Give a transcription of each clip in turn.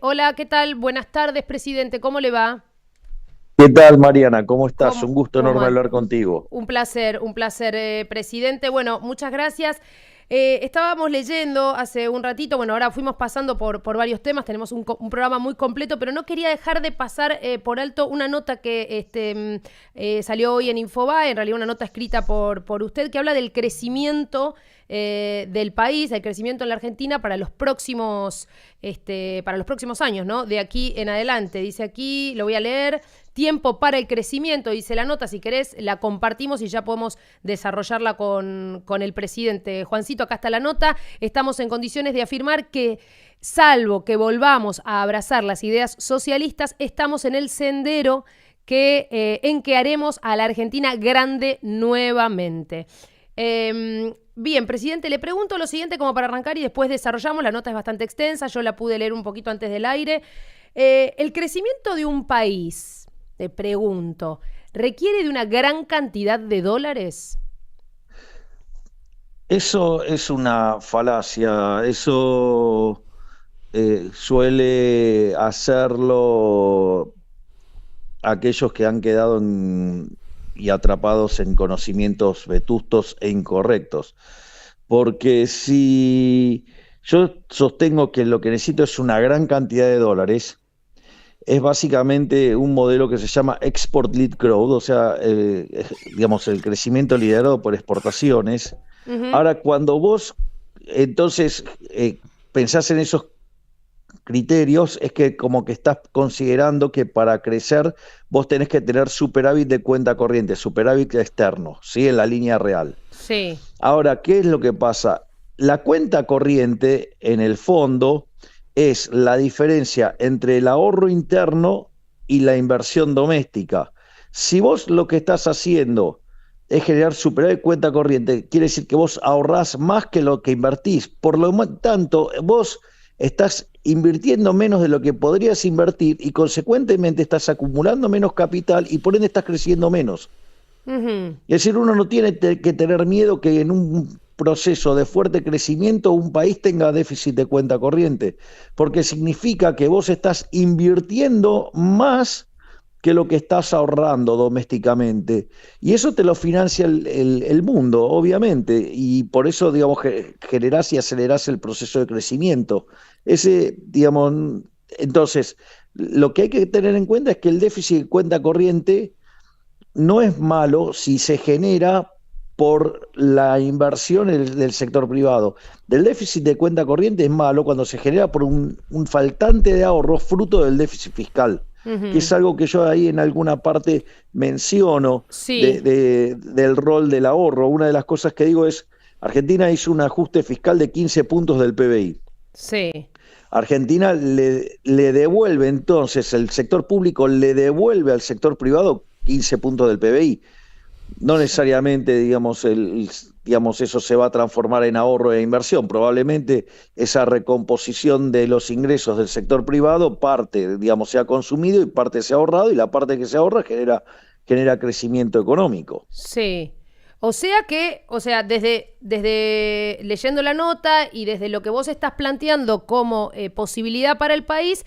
Hola, ¿qué tal? Buenas tardes, presidente. ¿Cómo le va? ¿Qué tal, Mariana? ¿Cómo estás? ¿Cómo, Un gusto cómo enorme an- hablar contigo. un placer, presidente. Bueno, muchas gracias. Estábamos leyendo hace un ratito, bueno, ahora fuimos pasando por varios temas, tenemos un programa muy completo, pero no quería dejar de pasar por alto una nota que salió hoy en Infobae, en realidad una nota escrita por usted, que habla del crecimiento del país, del crecimiento en la Argentina para los próximos años, ¿no? De aquí en adelante. Dice aquí, lo voy a leer. Tiempo para el crecimiento, dice la nota, si querés la compartimos y ya podemos desarrollarla con el presidente. Juancito, acá está la nota, estamos en condiciones de afirmar que, salvo que volvamos a abrazar las ideas socialistas, estamos en el sendero en que haremos a la Argentina grande nuevamente. Bien, presidente, le pregunto lo siguiente como para arrancar y después desarrollamos, la nota es bastante extensa, yo la pude leer un poquito antes del aire. El crecimiento de un país, te pregunto, ¿requiere de una gran cantidad de dólares? Eso es una falacia, eso suele hacerlo aquellos que han quedado y atrapados en conocimientos vetustos e incorrectos. Porque si yo sostengo que lo que necesito es una gran cantidad de dólares, es básicamente un modelo que se llama Export Lead Growth, o sea, digamos, el crecimiento liderado por exportaciones. Ujú. Ahora, cuando vos entonces pensás en esos criterios, es que como que estás considerando que para crecer vos tenés que tener superávit de cuenta corriente, superávit externo, ¿sí? En la línea real. Sí. Ahora, ¿qué es lo que pasa? La cuenta corriente, en el fondo, es la diferencia entre el ahorro interno y la inversión doméstica. Si vos lo que estás haciendo es generar superávit cuenta corriente, quiere decir que vos ahorrás más que lo que invertís. Por lo tanto, vos estás invirtiendo menos de lo que podrías invertir y consecuentemente estás acumulando menos capital y por ende estás creciendo menos. Ujú. Es decir, uno no tiene que tener miedo que en un proceso de fuerte crecimiento un país tenga déficit de cuenta corriente, porque significa que vos estás invirtiendo más que lo que estás ahorrando domésticamente. Y eso te lo financia el mundo, obviamente, y por eso, digamos, generás y acelerás el proceso de crecimiento. Digamos, entonces, lo que hay que tener en cuenta es que el déficit de cuenta corriente no es malo si se genera por la inversión del sector privado. Del déficit de cuenta corriente es malo cuando se genera por un faltante de ahorro fruto del déficit fiscal, que es Ujú. algo que yo ahí en alguna parte menciono Sí, del rol del ahorro. Una de las cosas que digo es, Argentina hizo un ajuste fiscal de 15 puntos del PBI. sí. Argentina le devuelve entonces, el sector público le devuelve al sector privado 15 puntos del PBI. No Sí. necesariamente, digamos, eso se va a transformar en ahorro e inversión. Probablemente esa recomposición de los ingresos del sector privado, parte, digamos, se ha consumido y parte se ha ahorrado, y la parte que se ahorra genera crecimiento económico. Sí. Desde leyendo la nota y desde lo que vos estás planteando como posibilidad para el país,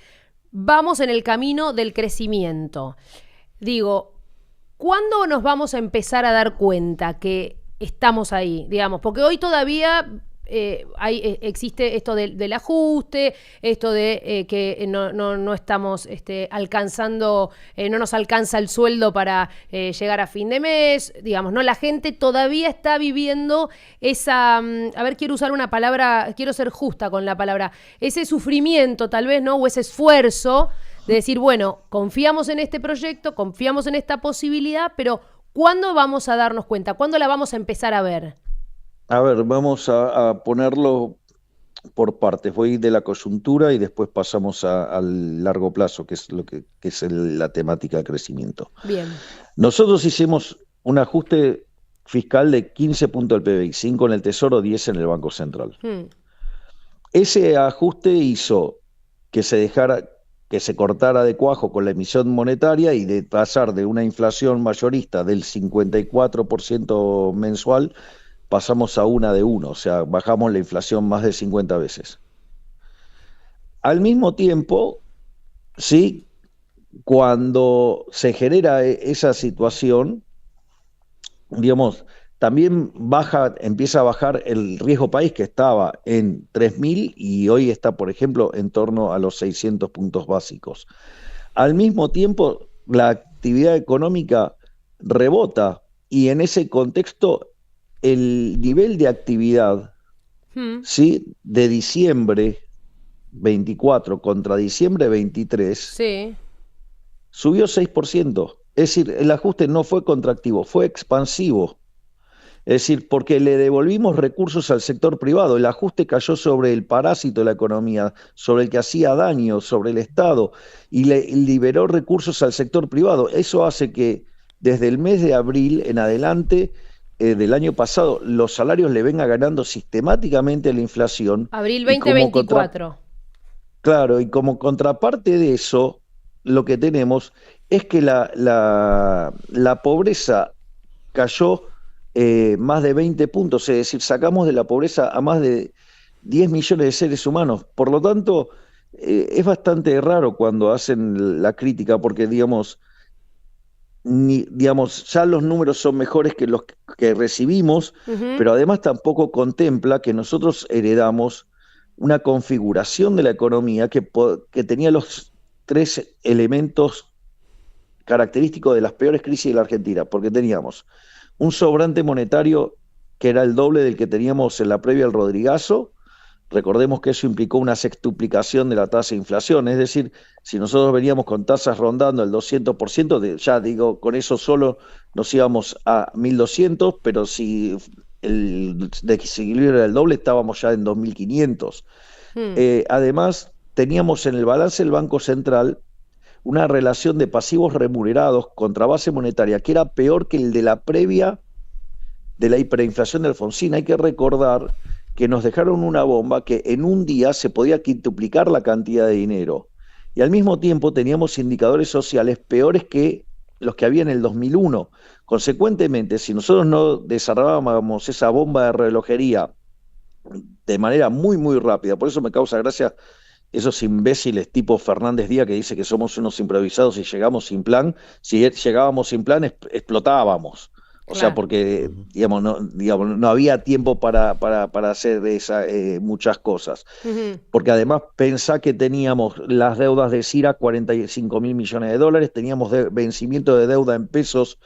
vamos en el camino del crecimiento. Digo, ¿cuándo nos vamos a empezar a dar cuenta que estamos ahí? Digamos, porque hoy todavía existe esto del ajuste, esto de que no estamos alcanzando, no nos alcanza el sueldo para llegar a fin de mes, digamos, ¿no? La gente todavía está viviendo a ver, quiero usar una palabra, quiero ser justa con la palabra, ese sufrimiento tal vez, ¿no? O ese esfuerzo de decir, bueno, confiamos en este proyecto, confiamos en esta posibilidad, pero ¿cuándo vamos a darnos cuenta? ¿Cuándo la vamos a empezar a ver? A ver, vamos a ponerlo por partes. Voy de la coyuntura y después pasamos al largo plazo, que es que es la temática de crecimiento. Bien. Nosotros hicimos un ajuste fiscal de 15 puntos del PBI, 5 en el Tesoro, 10 en el Banco Central. Hmm. Ese ajuste hizo que que se cortara de cuajo con la emisión monetaria y de pasar de una inflación mayorista del 54% mensual, pasamos a una de uno, o sea, bajamos la inflación más de 50 veces. Al mismo tiempo, sí, cuando se genera esa situación, digamos, también empieza a bajar el riesgo país que estaba en 3.000 y hoy está, por ejemplo, en torno a los 600 puntos básicos. Al mismo tiempo, la actividad económica rebota y en ese contexto el nivel de actividad, Mm, ¿sí? De diciembre 24 contra diciembre 23 sí. subió 6%. Es decir, el ajuste no fue contractivo, fue expansivo. Es decir, porque le devolvimos recursos al sector privado. El ajuste cayó sobre el parásito de la economía, sobre el que hacía daño, sobre el Estado, y le liberó recursos al sector privado. Eso hace que desde el mes de abril en adelante del año pasado los salarios le vengan ganando sistemáticamente a la inflación Abril y como 2024. claro, y como contraparte de eso, lo que tenemos es que la pobreza cayó más de 20 puntos, es decir, sacamos de la pobreza a más de 10 millones de seres humanos. Por lo tanto, es bastante raro cuando hacen la crítica, porque digamos, ya los números son mejores que los que recibimos, Ujú. pero además tampoco contempla que nosotros heredamos una configuración de la economía que tenía los tres elementos característicos de las peores crisis de la Argentina, porque teníamos un sobrante monetario que era el doble del que teníamos en la previa al Rodrigazo. Recordemos que eso implicó una sextuplicación de la tasa de inflación, es decir, si nosotros veníamos con tasas rondando el 200%, ya digo, con eso solo nos íbamos a 1.200, pero si el desequilibrio era el doble, estábamos ya en 2.500. Mm, Además, teníamos en el balance del Banco Central una relación de pasivos remunerados contra base monetaria que era peor que el de la previa de la hiperinflación de Alfonsín. Hay que recordar que nos dejaron una bomba que en un día se podía quintuplicar la cantidad de dinero. Y al mismo tiempo teníamos indicadores sociales peores que los que había en el 2001. Consecuentemente, si nosotros no desarmábamos esa bomba de relojería de manera muy, muy rápida, por eso me causa gracia esos imbéciles tipo Fernández Díaz que dice que somos unos improvisados y llegamos sin plan. Si llegábamos sin plan, explotábamos. O sea, claro. porque digamos, no había tiempo para hacer muchas cosas. Ujú. Porque además pensá que teníamos las deudas de CIRA, 45.000 millones de dólares, teníamos vencimiento de deuda en pesos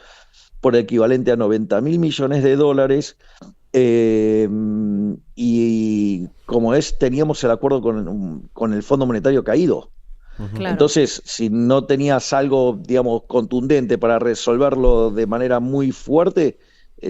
por equivalente a 90.000 millones de dólares, eh, y como teníamos el acuerdo con el Fondo Monetario caído. Claro. Entonces, si no tenías algo, digamos, contundente para resolverlo de manera muy fuerte,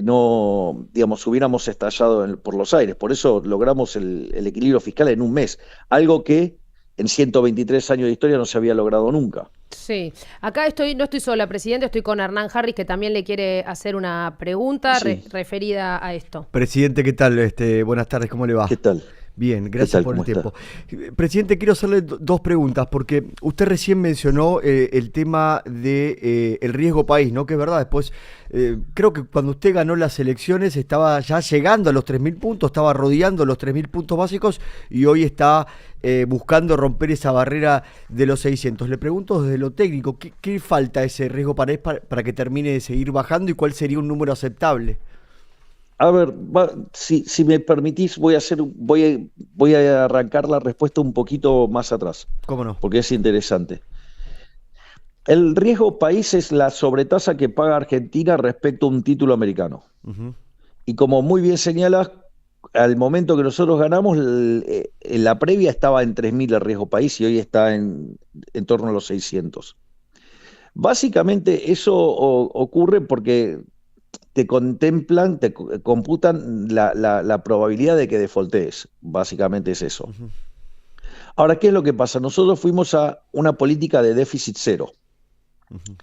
no, digamos, hubiéramos estallado por los aires. Por eso logramos el equilibrio fiscal en un mes, algo que en 123 años de historia no se había logrado nunca. Sí, acá no estoy sola, presidente, estoy con Hernán Harris, que también le quiere hacer una pregunta Sí, referida a esto. Presidente, ¿qué tal? Buenas tardes, ¿cómo le va? ¿qué tal? Bien, ¿Qué gracias tal? por el ¿Cómo está? tiempo. Presidente, quiero hacerle dos preguntas, porque usted recién mencionó el tema de el riesgo país, ¿no? Que es verdad, después creo que cuando usted ganó las elecciones estaba ya llegando a los 3.000 puntos, estaba rodeando los 3.000 puntos básicos y hoy está buscando romper esa barrera de los 600. Le pregunto desde lo técnico, ¿qué falta ese riesgo país para que termine de seguir bajando y cuál sería un número aceptable? A ver, si me permitís, voy a arrancar la respuesta un poquito más atrás, ¿Cómo no? porque es interesante. El riesgo país es la sobretasa que paga Argentina respecto a un título americano. Ujú. Y como muy bien señalas, al momento que nosotros ganamos, en la previa estaba en 3.000 el riesgo país y hoy está en torno a los 600. Básicamente eso ocurre porque te computan la probabilidad de que defaultees. Básicamente es eso. Ujú. Ahora, ¿qué es lo que pasa? Nosotros fuimos a una política de déficit cero, Ujú.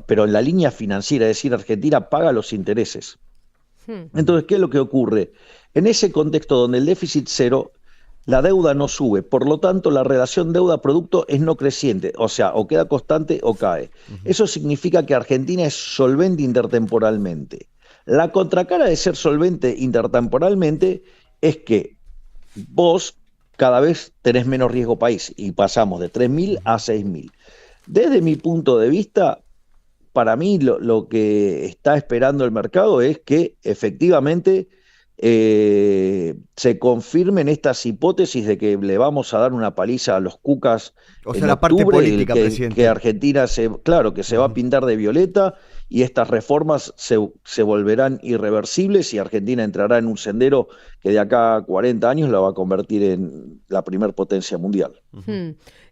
pero en la línea financiera, es decir, Argentina paga los intereses. Hmm. Entonces, ¿qué es lo que ocurre? En ese contexto donde el déficit cero, la deuda no sube, por lo tanto la relación deuda-producto es no creciente, o sea, o queda constante o cae. Eso significa que Argentina es solvente intertemporalmente. La contracara de ser solvente intertemporalmente es que vos cada vez tenés menos riesgo país y pasamos de 3.000 a 6.000. Desde mi punto de vista, para mí lo que está esperando el mercado es que efectivamente se confirmen estas hipótesis de que le vamos a dar una paliza a los cucas O sea, en la parte octubre, política, presidente. que Argentina claro, que se va a pintar de violeta y estas reformas se volverán irreversibles y Argentina entrará en un sendero que de acá a 40 años la va a convertir en la primer potencia mundial.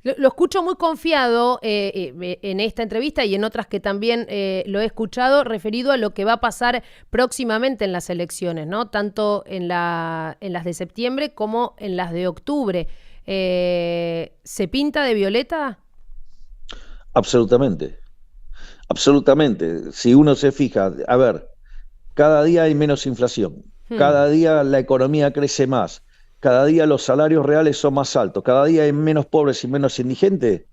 Lo escucho muy confiado en esta entrevista y en otras que también lo he escuchado, referido a lo que va a pasar próximamente en las elecciones, ¿no? Tanto en las de septiembre como en las de octubre. ¿Se pinta de violeta? Absolutamente. Absolutamente. Si uno se fija, a ver, cada día hay menos inflación, cada día la economía crece más, cada día los salarios reales son más altos, cada día hay menos pobres y menos indigentes.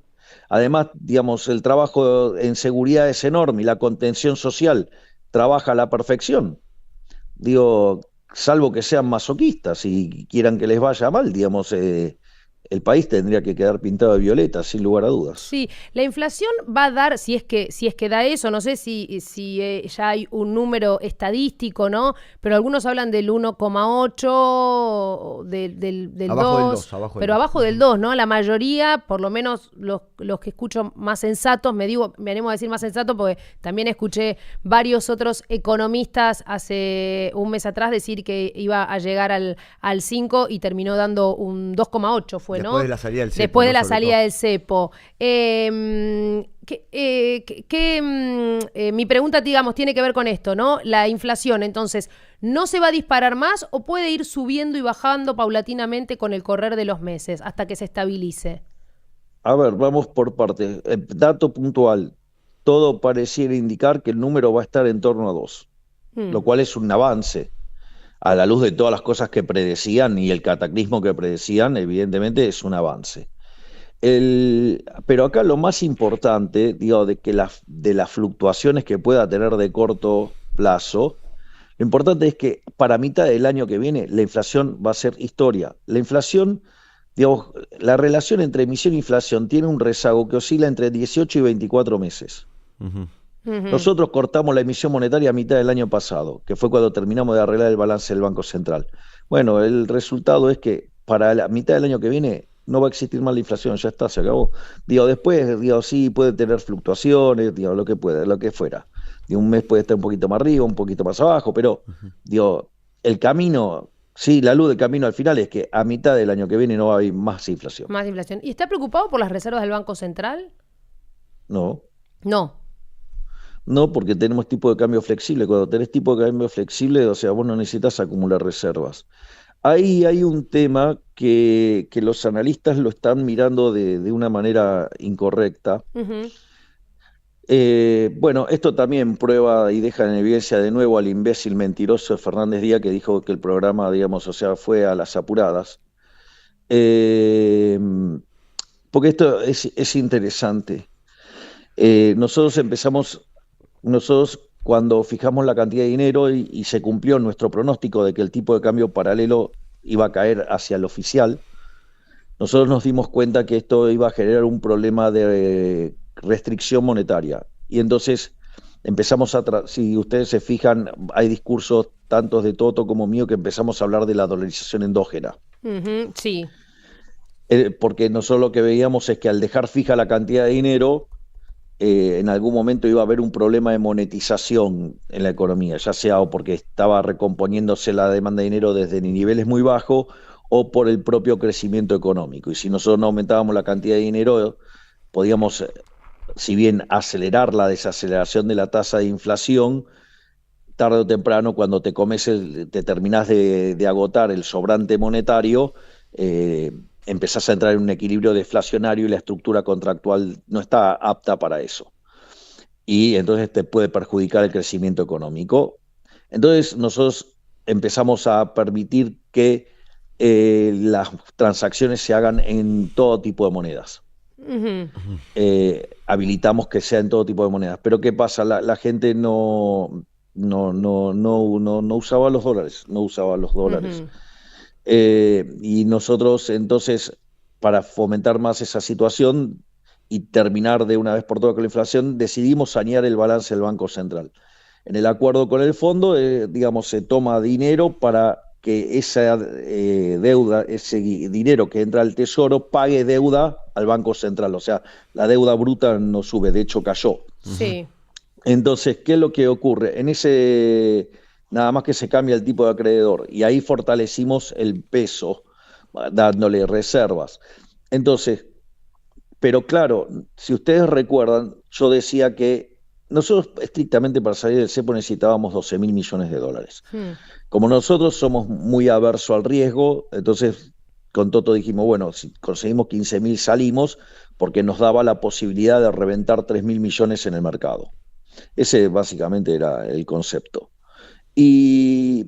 Además, digamos, el trabajo en seguridad es enorme y la contención social trabaja a la perfección. Digo, salvo que sean masoquistas y quieran que les vaya mal, digamos, el país tendría que quedar pintado de violeta, sin lugar a dudas. Sí, la inflación va a dar, si es que da eso, no sé si ya hay un número estadístico, ¿no? Pero algunos hablan del 1,8, del Abajo 2, del 2, pero abajo del 2, ¿no? La mayoría, por lo menos los que escucho más sensatos, me animo a decir más sensatos porque también escuché varios otros economistas hace un mes atrás decir que iba a llegar al 5 y terminó dando un 2,8, fue, ¿no? Después de la salida del cepo. Después de ¿no? la Sobre salida todo. del cepo. Mi pregunta, digamos, tiene que ver con esto, ¿no? La inflación, entonces, ¿no se va a disparar más o puede ir subiendo y bajando paulatinamente con el correr de los meses hasta que se estabilice? A ver, vamos por partes. Dato puntual. Todo pareciera indicar que el número va a estar en torno a 2, lo cual es un avance. A la luz de todas las cosas que predecían y el cataclismo que predecían, evidentemente es un avance. Pero acá lo más importante, digo, de las fluctuaciones que pueda tener de corto plazo, lo importante es que para mitad del año que viene la inflación va a ser historia. La inflación, digamos, la relación entre emisión e inflación tiene un rezago que oscila entre 18 y 24 meses. Nosotros cortamos la emisión monetaria a mitad del año pasado, que fue cuando terminamos de arreglar el balance del Banco Central. Bueno, el resultado es que para la mitad del año que viene no va a existir más la inflación, ya está, se acabó. Digo, después, digo, sí, puede tener fluctuaciones, digo, lo que fuera. Digo, un mes puede estar un poquito más arriba, un poquito más abajo, pero, digo, el camino, sí, la luz del camino al final es que a mitad del año que viene no va a haber más inflación. Más inflación. ¿Y está preocupado por las reservas del Banco Central? No. No. No, porque tenemos tipo de cambio flexible. Cuando tenés tipo de cambio flexible, o sea, vos no necesitas acumular reservas. Ahí hay un tema que los analistas lo están mirando de una manera incorrecta. Bueno, esto también prueba y deja en evidencia de nuevo al imbécil mentiroso de Fernández Díaz que dijo que el programa, digamos, o sea, fue a las apuradas. Porque esto es interesante. Nosotros cuando fijamos la cantidad de dinero y se cumplió nuestro pronóstico de que el tipo de cambio paralelo iba a caer hacia el oficial, nosotros nos dimos cuenta que esto iba a generar un problema de restricción monetaria. Y entonces empezamos si ustedes se fijan, hay discursos tantos de Toto como mío que empezamos a hablar de la dolarización endógena. Sí. Porque nosotros lo que veíamos es que al dejar fija la cantidad de dinero, en algún momento iba a haber un problema de monetización en la economía, ya sea o porque estaba recomponiéndose la demanda de dinero desde niveles muy bajos o por el propio crecimiento económico. Y si nosotros no aumentábamos la cantidad de dinero, podíamos, si bien acelerar la desaceleración de la tasa de inflación, tarde o temprano, cuando te terminás de agotar el sobrante monetario, empezás a entrar en un equilibrio deflacionario y la estructura contractual no está apta para eso. Y entonces te puede perjudicar el crecimiento económico. Entonces nosotros empezamos a permitir que las transacciones se hagan en todo tipo de monedas. Habilitamos que sea en todo tipo de monedas. Pero ¿qué pasa? La gente no usaba los dólares, Y nosotros entonces, para fomentar más esa situación y terminar de una vez por todas con la inflación, decidimos sanear el balance del Banco Central. En el acuerdo con el fondo, digamos, se toma dinero para que esa deuda, ese dinero que entra al Tesoro, pague deuda al Banco Central. O sea, la deuda bruta no sube, de hecho cayó. Sí. Entonces, ¿qué es lo que ocurre? Nada más que se cambia el tipo de acreedor y ahí fortalecimos el peso, dándole reservas. Entonces, pero claro, si ustedes recuerdan, yo decía que nosotros estrictamente para salir del cepo necesitábamos 12.000 millones de dólares. Como nosotros somos muy aversos al riesgo, entonces con Toto dijimos, bueno, si conseguimos 15.000 salimos, porque nos daba la posibilidad de reventar 3.000 millones en el mercado. Ese básicamente era el concepto. Y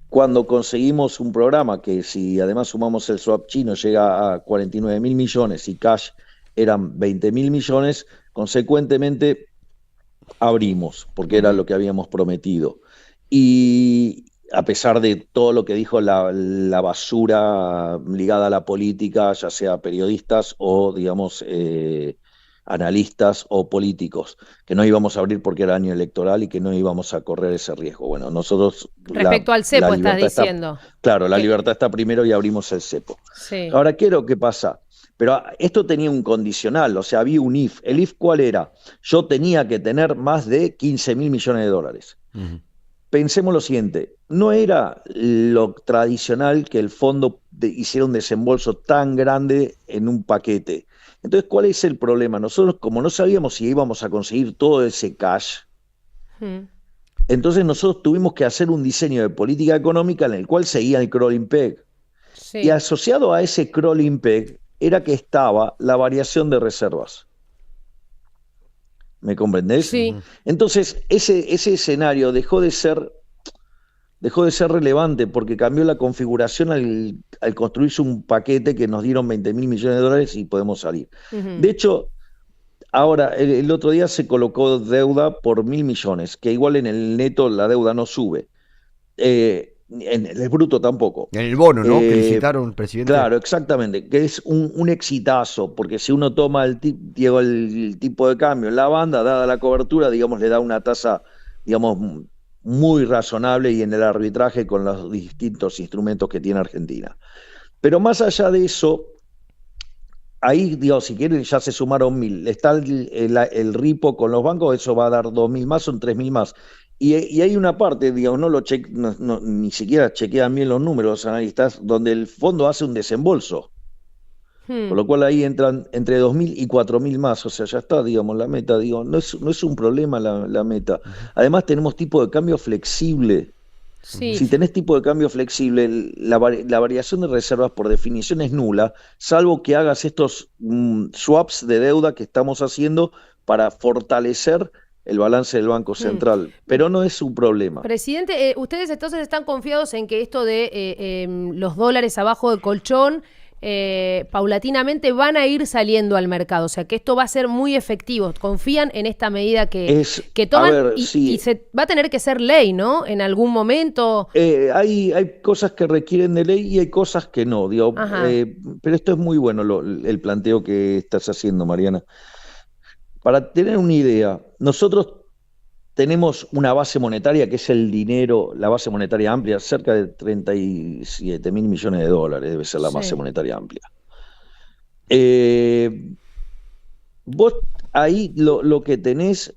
cuando conseguimos un programa que, si además sumamos el swap chino, llega a 49.000 millones y cash eran 20.000 millones, consecuentemente abrimos, porque era lo que habíamos prometido. Y a pesar de todo lo que dijo la basura ligada a la política, ya sea periodistas o, digamos, analistas o políticos, que no íbamos a abrir porque era año electoral y que no íbamos a correr ese riesgo. Bueno, nosotros... Respecto al cepo estás diciendo. Claro, la libertad está primero y abrimos el cepo. Sí. Ahora, ¿qué es lo que pasa? Pero esto tenía un condicional, o sea, había un if. ¿El if cuál era? Yo tenía que tener más de 15.000 millones de dólares. Pensemos lo siguiente, no era lo tradicional que el fondo hiciera un desembolso tan grande en un paquete. Entonces, ¿cuál es el problema? Nosotros, como no sabíamos si íbamos a conseguir todo ese cash, entonces nosotros tuvimos que hacer un diseño de política económica en el cual seguía el crawling peg. Sí. Y asociado a ese crawling peg era que estaba la variación de reservas. ¿Me comprendés? Sí. Entonces, ese escenario dejó de ser relevante porque cambió la configuración al construirse un paquete que nos dieron 20.000 millones de dólares y podemos salir. De hecho, ahora, el otro día se colocó deuda por 1.000 millones, que igual en el neto la deuda no sube. En el bruto tampoco. En el bono, ¿no? Que licitaron, presidente. Claro, exactamente, que es un exitazo, porque si uno toma el tipo de cambio en la banda, dada la cobertura, digamos, le da una tasa, digamos, muy razonable y en el arbitraje con los distintos instrumentos que tiene Argentina. Pero más allá de eso, ahí, digamos, si quieren, ya se sumaron 1.000. Está el ripo con los bancos, eso va a dar 2.000 más, son 3.000 más. Y hay una parte, digamos, ni siquiera chequean bien los números los analistas, donde el fondo hace un desembolso. Con lo cual ahí entran entre 2.000 y 4.000 más. O sea, ya está, digamos, la meta. Digo, no es un problema la meta. Además tenemos tipo de cambio flexible. Sí. Si tenés tipo de cambio flexible, la variación de reservas por definición es nula, salvo que hagas estos swaps de deuda que estamos haciendo para fortalecer el balance del Banco Central, pero no es un problema. Presidente, ustedes entonces están confiados en que esto de los dólares abajo del colchón paulatinamente van a ir saliendo al mercado, o sea que esto va a ser muy efectivo. ¿Confían en esta medida que toman? Y se va a tener que ser ley, ¿no? En algún momento. Hay cosas que requieren de ley y hay cosas que no, digo, pero esto es muy bueno el planteo que estás haciendo, Mariana. Para tener una idea, nosotros tenemos una base monetaria que es el dinero, la base monetaria amplia, cerca de 37.000 millones de dólares debe ser la base monetaria amplia. Vos ahí lo que tenés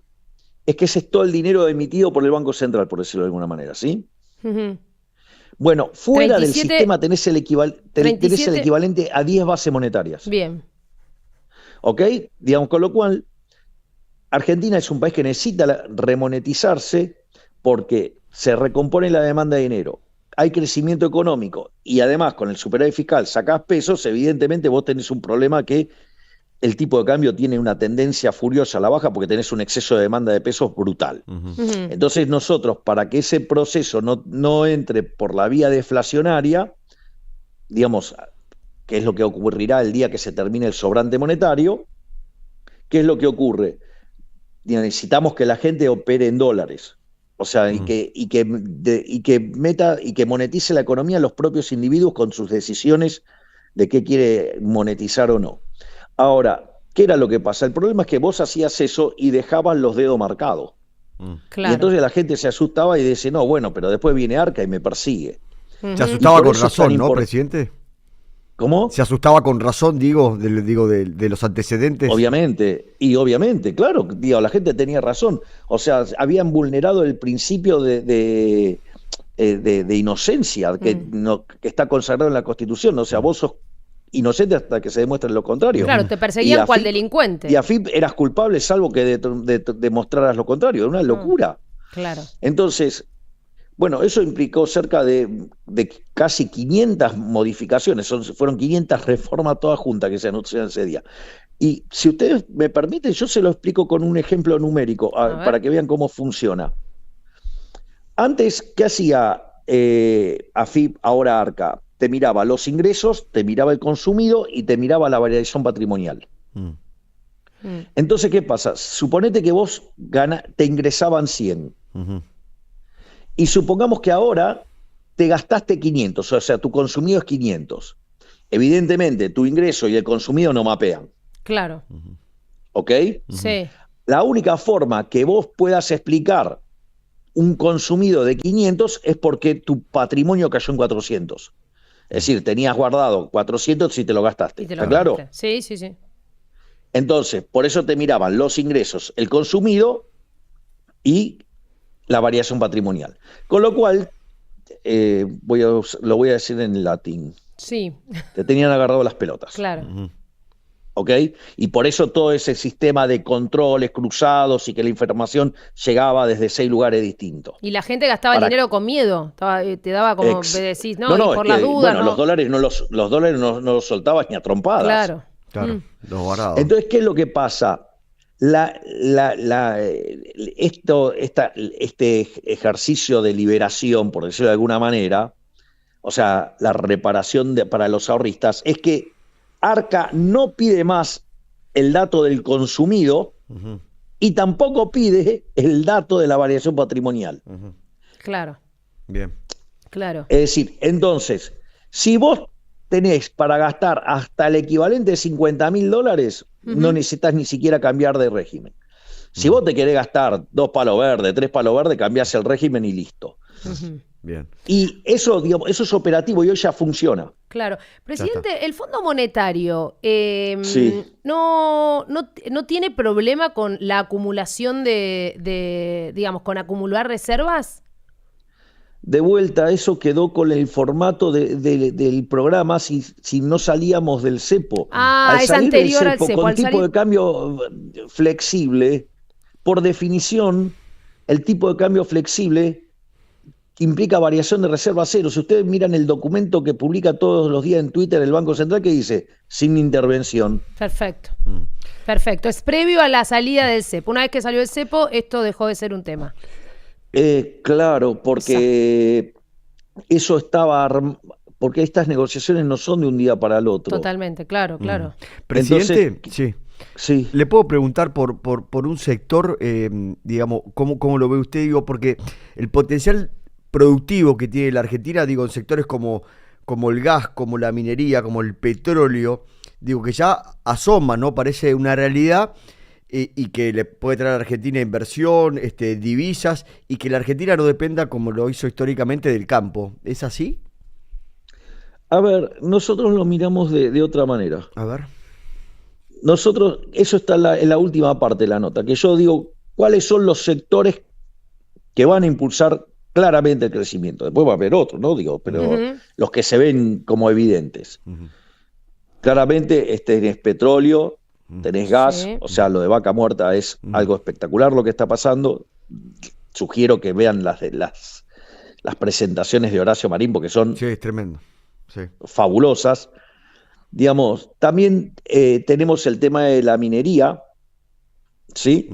es que ese es todo el dinero emitido por el Banco Central, por decirlo de alguna manera, ¿sí? Bueno, fuera del sistema tenés el equivalente a 10 bases monetarias. Bien. ¿Ok? Digamos, con lo cual, Argentina es un país que necesita remonetizarse porque se recompone la demanda de dinero, hay crecimiento económico y además con el superávit fiscal sacás pesos, evidentemente vos tenés un problema que el tipo de cambio tiene una tendencia furiosa a la baja porque tenés un exceso de demanda de pesos brutal. Entonces nosotros, para que ese proceso no entre por la vía deflacionaria, digamos, que es lo que ocurrirá el día que se termine el sobrante monetario, ¿qué es lo que ocurre? Necesitamos que la gente opere en dólares. O sea, y que monetice la economía los propios individuos con sus decisiones de qué quiere monetizar o no. Ahora, ¿qué era lo que pasa? El problema es que vos hacías eso y dejaban los dedos marcados. Claro. Y entonces la gente se asustaba y dice, no, bueno, pero después viene Arca y me persigue. Se asustaba con eso es razón, tan ¿no, presidente? ¿Cómo? Se asustaba con razón, digo, de los antecedentes. Obviamente, claro, digo, la gente tenía razón. O sea, habían vulnerado el principio de inocencia que está consagrado en la Constitución. O sea, vos sos inocente hasta que se demuestre lo contrario. Claro, te perseguían cual delincuente. Y a FIP eras culpable salvo que demostraras lo contrario. Era una locura. Claro. Entonces, bueno, eso implicó cerca de casi 500 modificaciones, fueron 500 reformas todas juntas que se anunciaron ese día. Y si ustedes me permiten, yo se lo explico con un ejemplo numérico para que vean cómo funciona. Antes, ¿qué hacía AFIP, ahora Arca? Te miraba los ingresos, te miraba el consumido y te miraba la variación patrimonial. Entonces, ¿qué pasa? Suponete que vos te ingresaban 100. Y supongamos que ahora te gastaste 500, o sea, tu consumido es 500. Evidentemente, tu ingreso y el consumido no mapean. Claro. ¿Ok? Sí. La única forma que vos puedas explicar un consumido de 500 es porque tu patrimonio cayó en 400. Es decir, tenías guardado 400 y te lo gastaste. ¿Está claro? Sí. Entonces, por eso te miraban los ingresos, el consumido y la variación patrimonial. Con lo cual, lo voy a decir en latín. Sí. Te tenían agarrado las pelotas. Claro. ¿Ok? Y por eso todo ese sistema de controles cruzados y que la información llegaba desde 6 lugares distintos. Y la gente gastaba el dinero con miedo. Te daba como, decís, no, y por las dudas. Bueno, no. los dólares no los soltabas ni a trompadas. Claro, los varados. Entonces, ¿qué es lo que pasa? Este ejercicio de liberación, por decirlo de alguna manera, o sea, la reparación para los ahorristas, es que Arca no pide más el dato del consumido y tampoco pide el dato de la variación patrimonial. Claro. Bien. Claro. Es decir, entonces, si vos tenés para gastar hasta el equivalente de $50.000, no necesitas ni siquiera cambiar de régimen. Si vos te querés gastar 2 palos verdes, 3 palos verdes, cambiás el régimen y listo. Bien. Y eso, digamos, eso es operativo y hoy ya funciona. Claro. Presidente, el Fondo Monetario Sí. no tiene problema con la acumulación digamos, con acumular reservas. De vuelta, eso quedó con el formato del programa si no salíamos del cepo. Es anterior al cepo. Con tipo de cambio flexible, por definición, el tipo de cambio flexible implica variación de reserva cero. Si ustedes miran el documento que publica todos los días en Twitter el Banco Central, que dice, sin intervención. Perfecto. Perfecto. Es previo a la salida del cepo. Una vez que salió el cepo, esto dejó de ser un tema. Claro, porque eso estaba... Porque estas negociaciones no son de un día para el otro. Totalmente, claro. Presidente, Entonces, sí. Le puedo preguntar por un sector, digamos, ¿cómo lo ve usted? Digo, porque el potencial productivo que tiene la Argentina, digo, en sectores como el gas, como la minería, como el petróleo, digo, que ya asoma, ¿no? Parece una realidad y que le puede traer a la Argentina inversión, divisas, y que la Argentina no dependa, como lo hizo históricamente, del campo. ¿Es así? A ver, nosotros lo miramos de otra manera. A ver. Nosotros, eso está en la última parte de la nota, que yo digo, ¿cuáles son los sectores que van a impulsar claramente el crecimiento? Después va a haber otros, ¿no? Digo, pero los que se ven como evidentes. Claramente tenés petróleo, tenés gas, o sea, lo de Vaca Muerta es algo espectacular lo que está pasando. Sugiero que vean las presentaciones de Horacio Marín, porque son es tremendo. Sí. Fabulosas. Digamos, también tenemos el tema de la minería, ¿sí?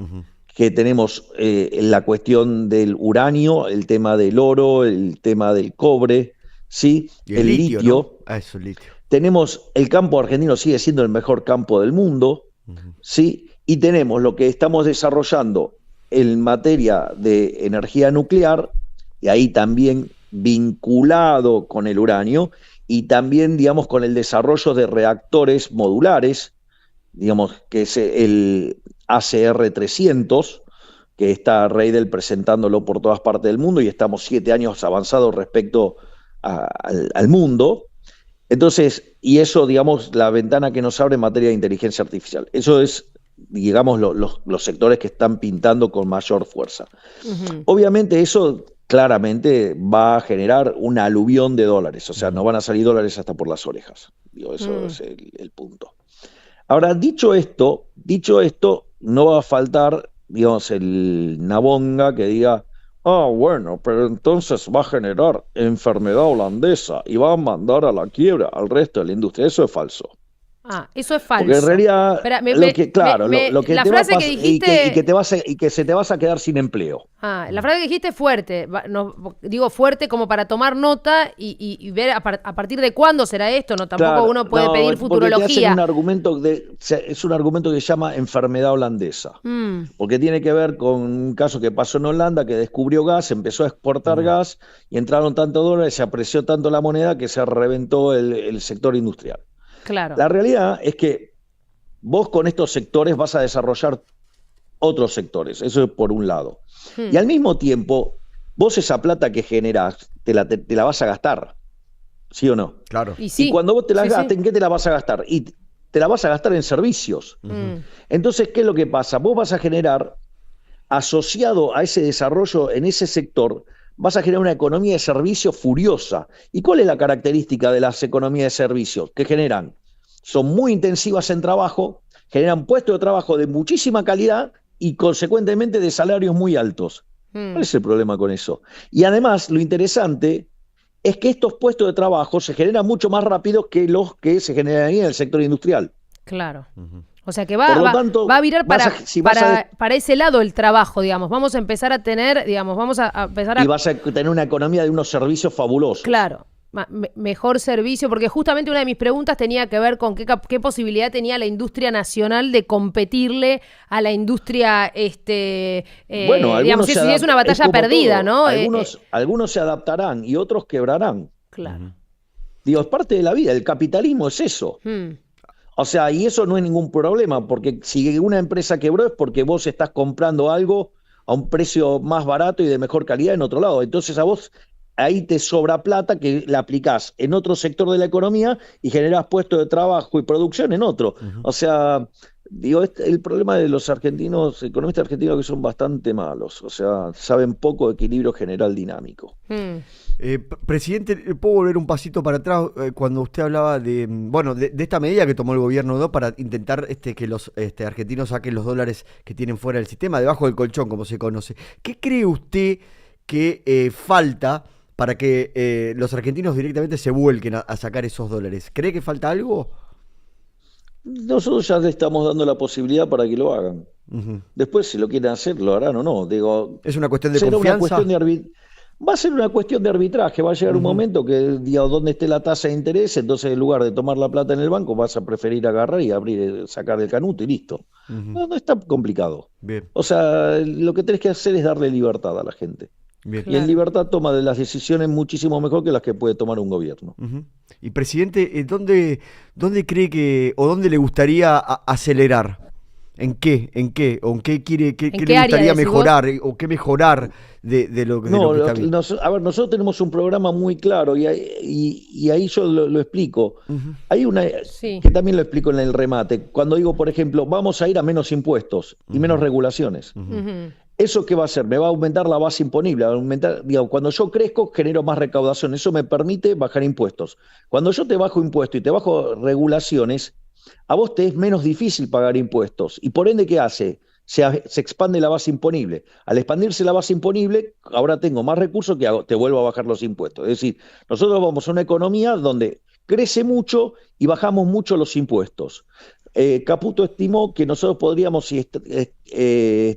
Que tenemos la cuestión del uranio, el tema del oro, el tema del cobre, ¿sí? Y el litio, ¿no? Eso, el litio. Tenemos el campo argentino, sigue siendo el mejor campo del mundo, ¿sí? Y tenemos lo que estamos desarrollando en materia de energía nuclear, y ahí también vinculado con el uranio, y también, digamos, con el desarrollo de reactores modulares, digamos, que es el ACR-300, que está Reidel presentándolo por todas partes del mundo, y estamos 7 años avanzados respecto al mundo. Entonces, y eso, digamos, la ventana que nos abre en materia de inteligencia artificial. Eso es, digamos, los sectores que están pintando con mayor fuerza. Obviamente eso claramente va a generar un aluvión de dólares, o sea, no van a salir dólares hasta por las orejas. Digo, eso es el punto. Ahora, dicho esto, no va a faltar, digamos, el Nabonga que diga, bueno, pero entonces va a generar enfermedad holandesa y va a mandar a la quiebra al resto de la industria. Eso es falso. Eso es falso. Porque en realidad, Espera, lo que la te va a frase que pasar dijiste... y que se te vas a quedar sin empleo. La frase que dijiste es fuerte. Digo fuerte como para tomar nota y ver a partir de cuándo será esto. No, tampoco uno puede pedir futurología. Es un argumento que se llama enfermedad holandesa. Porque tiene que ver con un caso que pasó en Holanda, que descubrió gas, empezó a exportar gas y entraron tantos dólares, se apreció tanto la moneda que se reventó el sector industrial. Claro. La realidad es que vos con estos sectores vas a desarrollar otros sectores, eso es por un lado. Y al mismo tiempo, vos esa plata que generás, te la vas a gastar, ¿sí o no? Claro. Y cuando vos te la gastes, ¿en qué te la vas a gastar? Y te la vas a gastar en servicios. Entonces, ¿qué es lo que pasa? Vos vas a generar, asociado a ese desarrollo en ese sector, vas a generar una economía de servicios furiosa. ¿Y cuál es la característica de las economías de servicios? Que son muy intensivas en trabajo, generan puestos de trabajo de muchísima calidad y consecuentemente de salarios muy altos. ¿Cuál es el problema con eso? Y además, lo interesante es que estos puestos de trabajo se generan mucho más rápido que los que se generarían en el sector industrial. Claro. O sea que va a virar para ese lado el trabajo, digamos. Vamos a empezar a tener, digamos, Y vas a tener una economía de unos servicios fabulosos. Claro. Mejor servicio, porque justamente una de mis preguntas tenía que ver con qué posibilidad tenía la industria nacional de competirle a la industria, digamos, si es una batalla perdida, ¿no? Algunos se adaptarán y otros quebrarán. Claro. Digo, es parte de la vida, el capitalismo es eso. O sea, y eso no es ningún problema, porque si una empresa quebró es porque vos estás comprando algo a un precio más barato y de mejor calidad en otro lado. Entonces a vos ahí te sobra plata que la aplicás en otro sector de la economía y generás puestos de trabajo y producción en otro. O sea, digo, el problema de los economistas argentinos, que son bastante malos, o sea, saben poco de equilibrio general dinámico. Presidente, ¿puedo volver un pasito para atrás cuando usted hablaba de esta medida que tomó el gobierno, ¿no?, para intentar que los argentinos saquen los dólares que tienen fuera del sistema, debajo del colchón, como se conoce? ¿Qué cree usted que falta para que los argentinos directamente se vuelquen a sacar esos dólares? ¿Cree que falta algo? Nosotros ya le estamos dando la posibilidad para que lo hagan. Después, si lo quieren hacer, lo harán o no. Digo, ¿es una cuestión de confianza? Va a ser una cuestión de arbitraje. Va a llegar un momento que, digamos, donde esté la tasa de interés, entonces en lugar de tomar la plata en el banco, vas a preferir agarrar y sacar el canuto y listo. No es tan complicado. Bien. O sea, lo que tenés que hacer es darle libertad a la gente. Bien. Y en libertad toma de las decisiones muchísimo mejor que las que puede tomar un gobierno. Y presidente, ¿dónde cree que, o dónde le gustaría acelerar? ¿En qué? ¿O en qué quiere, qué le gustaría mejorar? ¿O qué mejorar de lo que está bien? Nosotros tenemos un programa muy claro y ahí yo lo explico. Hay una que también lo explico en el remate. Cuando digo, por ejemplo, vamos a ir a menos impuestos y menos regulaciones. ¿Eso qué va a hacer? Me va a aumentar la base imponible. Cuando yo crezco, genero más recaudación. Eso me permite bajar impuestos. Cuando yo te bajo impuestos y te bajo regulaciones, a vos te es menos difícil pagar impuestos. Y por ende, ¿qué hace? Se expande la base imponible. Al expandirse la base imponible, ahora tengo más recursos que te vuelvo a bajar los impuestos. Es decir, nosotros vamos a una economía donde crece mucho y bajamos mucho los impuestos. Caputo estimó que nosotros podríamos, si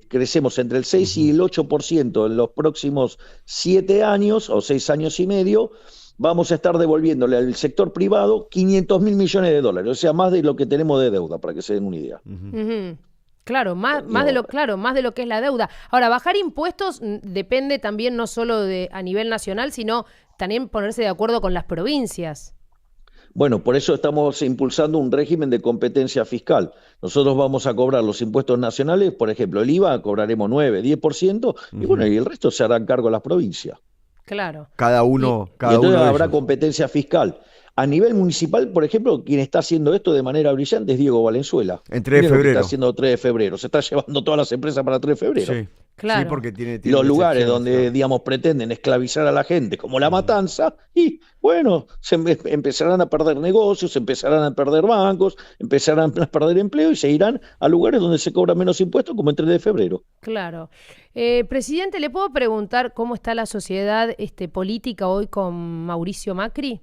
crecemos entre el 6 y el 8% en los próximos 7 años o 6 años y medio, vamos a estar devolviéndole al sector privado 500.000 millones de dólares, o sea, más de lo que tenemos de deuda, para que se den una idea. Claro, más de lo que es la deuda. Ahora, bajar impuestos depende también no solo a nivel nacional, sino también ponerse de acuerdo con las provincias. Bueno, por eso estamos impulsando un régimen de competencia fiscal. Nosotros vamos a cobrar los impuestos nacionales, por ejemplo, el IVA cobraremos 9, 10%, y bueno, y el resto se harán cargo las provincias. Claro. Cada Y uno entonces de habrá ellos. competencia fiscal. A nivel municipal, por ejemplo, quien está haciendo esto de manera brillante es Diego Valenzuela. En 3 de Miren lo que está febrero. haciendo 3 de febrero. Se está llevando todas las empresas para 3 de febrero. Sí, sí, Claro. porque tiene Los lugares excepciones, donde, claro. digamos, pretenden esclavizar a la gente, como La Matanza, y bueno, empezarán a perder negocios, empezarán a perder bancos, empezarán a perder empleo y se irán a lugares donde se cobra menos impuestos, como el 3 de febrero. Claro. Presidente, ¿le puedo preguntar cómo está la sociedad política hoy con Mauricio Macri?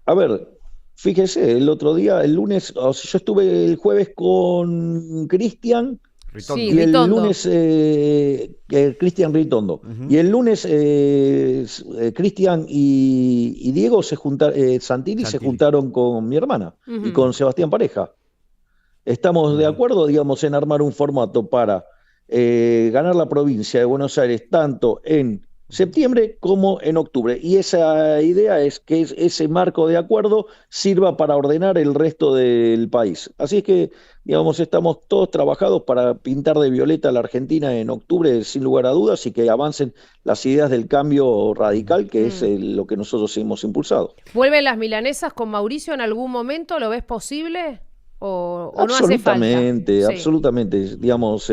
A ver, fíjese, el otro día, el lunes, o sea, yo estuve el jueves con Cristian. Sí, Ritondo. Y el Ritondo. lunes, Cristian Ritondo. Ujú. Y el lunes, Cristian y Diego Santilli se Santilli. juntaron con mi hermana y Ujú. con Sebastián Pareja. Estamos de acuerdo, digamos, en armar un formato para ganar la provincia de Buenos Aires tanto en septiembre como en octubre. Y esa idea es que ese marco de acuerdo sirva para ordenar el resto del país. Así es que, digamos, estamos todos trabajados para pintar de violeta a la Argentina en octubre, sin lugar a dudas, y que avancen las ideas del cambio radical, que es lo que nosotros hemos impulsado. ¿Vuelven las milanesas con Mauricio en algún momento? ¿Lo ves posible? ¿O no hace falta? Absolutamente, Sí. absolutamente. Digamos,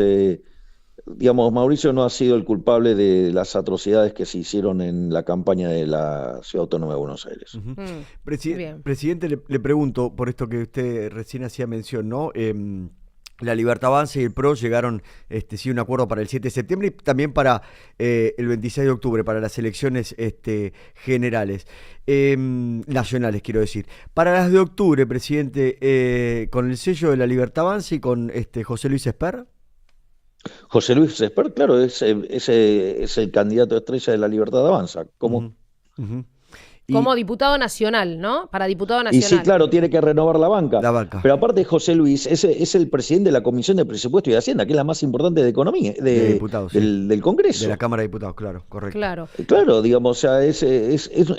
Mauricio no ha sido el culpable de las atrocidades que se hicieron en la campaña de la Ciudad Autónoma de Buenos Aires. Ujú. Mm, bien. Presidente, le pregunto, por esto que usted recién hacía mención, ¿no? La Libertad Avanza y el PRO llegaron, sí, a un acuerdo para el 7 de septiembre y también para el 26 de octubre, para las elecciones generales, nacionales, quiero decir. Para las de octubre, presidente, con el sello de la Libertad Avanza y con José Luis Esper. José Luis Esper, claro, es el candidato estrella de la Libertad Avanza. ¿Cómo? Ujú, ujú. Como diputado nacional, ¿no? Para diputado Y sí, nacional. claro, tiene que renovar la banca. La banca. Pero aparte, José Luis es el presidente de la Comisión de Presupuesto y de Hacienda, que es la más importante de Economía, De diputados, sí. del Congreso. De la Cámara de Diputados, claro, correcto. Claro. Claro, digamos, o sea, es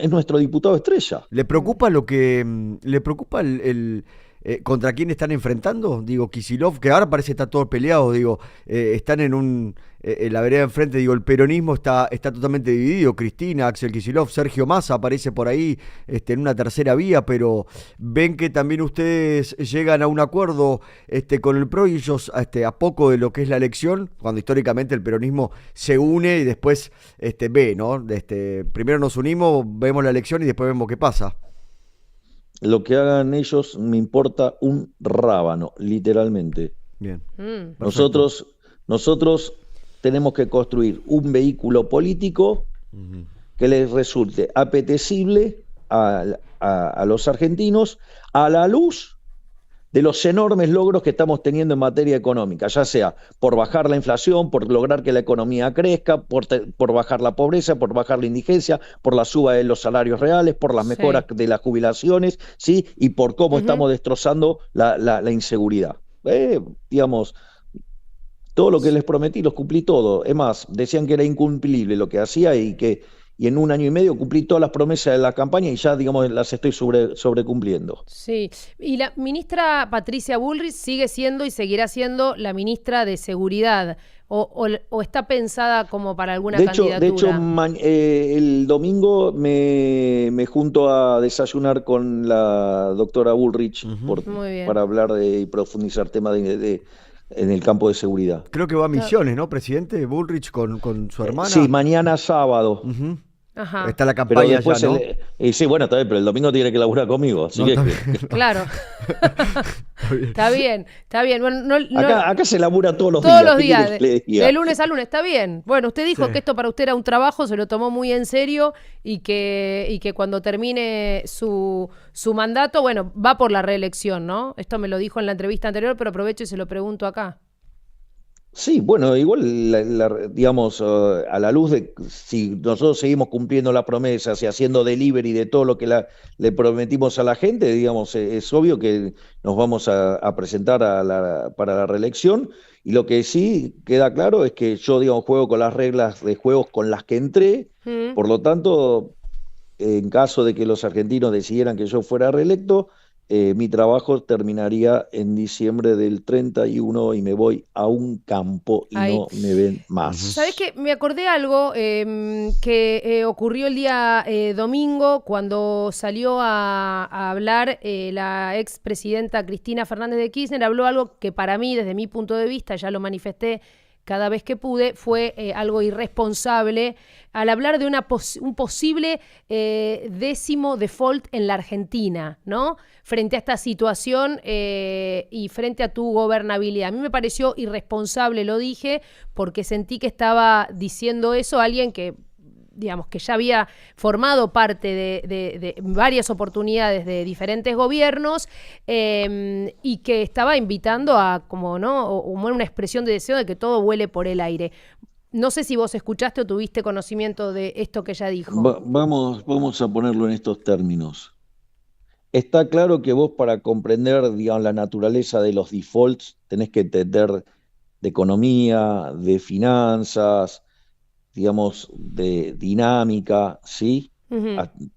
nuestro diputado estrella. ¿Le preocupa le preocupa contra quién están enfrentando? Digo, Kicillof, que ahora parece que está todo peleado, digo, están en la vereda de enfrente, digo, el peronismo está totalmente dividido, Cristina, Axel Kicillof, Sergio Massa aparece por ahí en una tercera vía, pero ven que también ustedes llegan a un acuerdo con el PRO y ellos a poco de lo que es la elección, cuando históricamente el peronismo se une y después ve, ¿no? Primero nos unimos, vemos la elección y después vemos qué pasa. Lo que hagan ellos me importa un rábano, literalmente. Bien. Mm. Nosotros tenemos que construir un vehículo político Ujú. que les resulte apetecible a los argentinos a la luz de los enormes logros que estamos teniendo en materia económica, ya sea por bajar la inflación, por lograr que la economía crezca, por bajar la pobreza, por bajar la indigencia, por la suba de los salarios reales, por las Sí. mejoras de las jubilaciones, ¿sí? Y por cómo Ujú. estamos destrozando la inseguridad. Digamos, todo lo que les prometí los cumplí todo. Es más, decían que era incumplible lo que hacía y en un año y medio cumplí todas las promesas de la campaña y ya, digamos, las estoy sobrecumpliendo. Sí, y la ministra Patricia Bullrich sigue siendo y seguirá siendo la ministra de Seguridad, o está pensada como para alguna candidatura. De hecho, el domingo me junto a desayunar con la doctora Bullrich Muy bien. para hablar y profundizar temas en el campo de seguridad. Creo que va a Misiones, ¿no, presidente? Bullrich con su hermana. Sí, mañana sábado. Ujú. Ajá. Está la Pero campaña después, ya, ¿no? sí, bueno, está bien, pero el domingo tiene que laburar conmigo. Así No, que, está bien. Claro. Está bien, está bien. Bueno, acá se labura todos los todos días. los ¿qué días, quiere que le diga? de lunes a lunes, está bien. Bueno, usted dijo Sí. que esto para usted era un trabajo, se lo tomó muy en serio y que cuando termine su mandato, bueno, va por la reelección, ¿no? Esto me lo dijo en la entrevista anterior, pero aprovecho y se lo pregunto acá. Sí, bueno, igual, digamos, a la luz de si nosotros seguimos cumpliendo las promesas y haciendo delivery de todo lo que le prometimos a la gente, digamos, es obvio que nos vamos a presentar para la reelección. Y lo que sí queda claro es que yo, digamos, juego con las reglas de juegos con las que entré. Mm. Por lo tanto, en caso de que los argentinos decidieran que yo fuera reelecto, mi trabajo terminaría en diciembre del 31 y me voy a un campo y Ahí. no me ven Ujú. ¿Sabés más. qué? Me acordé algo que ocurrió el día domingo cuando salió a hablar la expresidenta Cristina Fernández de Kirchner. Habló algo que para mí, desde mi punto de vista, ya lo manifesté cada vez que pude, fue algo irresponsable al hablar de un posible décimo default en la Argentina, ¿no? Frente a esta situación y frente a tu gobernabilidad. A mí me pareció irresponsable, lo dije, porque sentí que estaba diciendo eso alguien que, digamos, que ya había formado parte de varias oportunidades de diferentes gobiernos y que estaba invitando a, como, ¿no? O una expresión de deseo de que todo vuele por el aire. No sé si vos escuchaste o tuviste conocimiento de esto que ella dijo. Vamos a ponerlo en estos términos. Está claro que vos para comprender, digamos, la naturaleza de los defaults tenés que entender de economía, de finanzas, digamos, de dinámica, ¿sí? Ujú.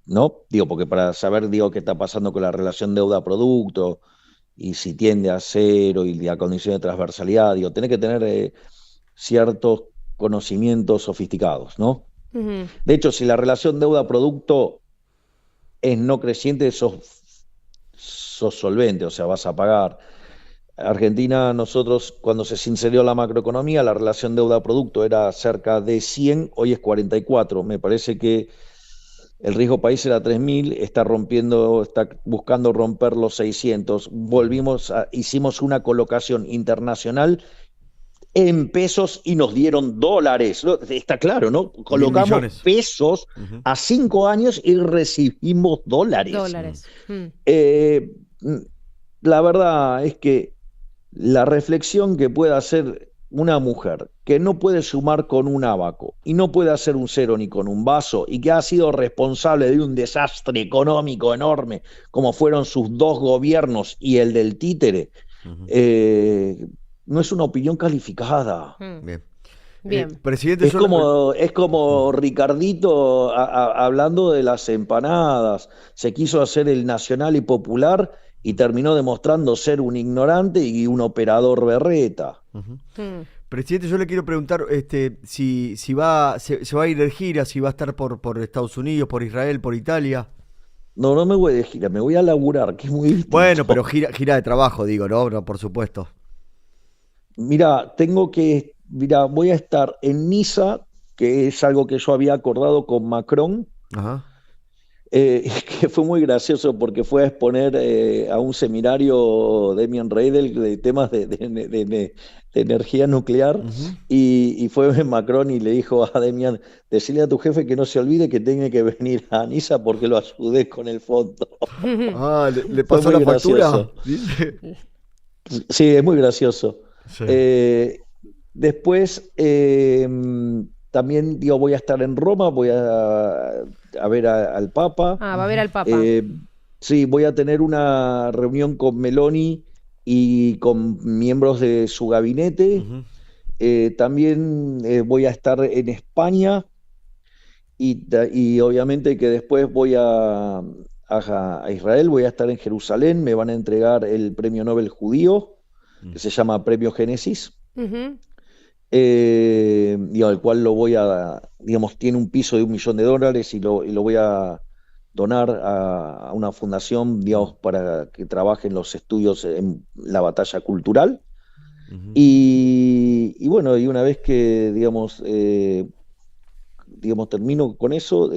¿No? Digo, porque para saber, digo, qué está pasando con la relación deuda-producto y si tiende a cero y la condición de transversalidad, digo, tenés que tener ciertos conocimientos sofisticados, ¿no? Ujú. De hecho, si la relación deuda-producto es no creciente, sos solvente, o sea, vas a pagar. Argentina, nosotros, cuando se sinceró la macroeconomía, la relación deuda-producto era cerca de 100, hoy es 44. Me parece que el riesgo país era 3.000, está buscando romper los 600. Ujú. Hicimos una colocación internacional en pesos y nos dieron dólares, ¿no? Está claro, ¿no? Mil Colocamos millones. pesos Ujú. a 5 años y recibimos dólares. Mm. Dólares. Mm. Eh, la verdad es que la reflexión que puede hacer una mujer que no puede sumar con un abaco y no puede hacer un cero ni con un vaso y que ha sido responsable de un desastre económico enorme como fueron sus dos gobiernos y el del títere, Ujú. eh, no es una opinión calificada. Mm. Bien. Bien. Presidente, yo... Es como Ricardito hablando de las empanadas. Se quiso hacer el nacional y popular y terminó demostrando ser un ignorante y un operador berreta. Ujú. Mm. Presidente, yo le quiero preguntar se va a ir de gira, si va a estar por Estados Unidos, por Israel, por Italia. No, no me voy de gira, me voy a laburar, que es muy Bueno, pero distinto. gira de trabajo, digo, ¿no? No, por supuesto. Mira, voy a estar en Niza, que es algo que yo había acordado con Macron, Ajá. que fue muy gracioso porque fue a exponer a un seminario Demian Reidel de temas de energía nuclear Ujú. y fue Macron y le dijo a Demian, decirle a tu jefe que no se olvide que tiene que venir a Niza porque lo ayudé con el fondo. Ah, ¿le Fue pasó muy la factura? gracioso. Dice. Sí, es muy gracioso. Sí. Eh, Después, también digo, voy a estar en Roma, voy a ver al Papa. Ah, va a ver Ujú. al Papa. Eh, sí, voy a tener una reunión con Meloni y con miembros de su gabinete. Ujú. También voy a estar en España y obviamente que después voy a Israel, voy a estar en Jerusalén, me van a entregar el premio Nobel judío, Mm. que se llama Premio Génesis, Ujú. el cual lo voy digamos, tiene un piso de $1 millón y lo voy a donar a una fundación, digamos, para que trabaje en los estudios en la batalla cultural. Ujú. Y bueno, y una vez que, digamos, termino con eso,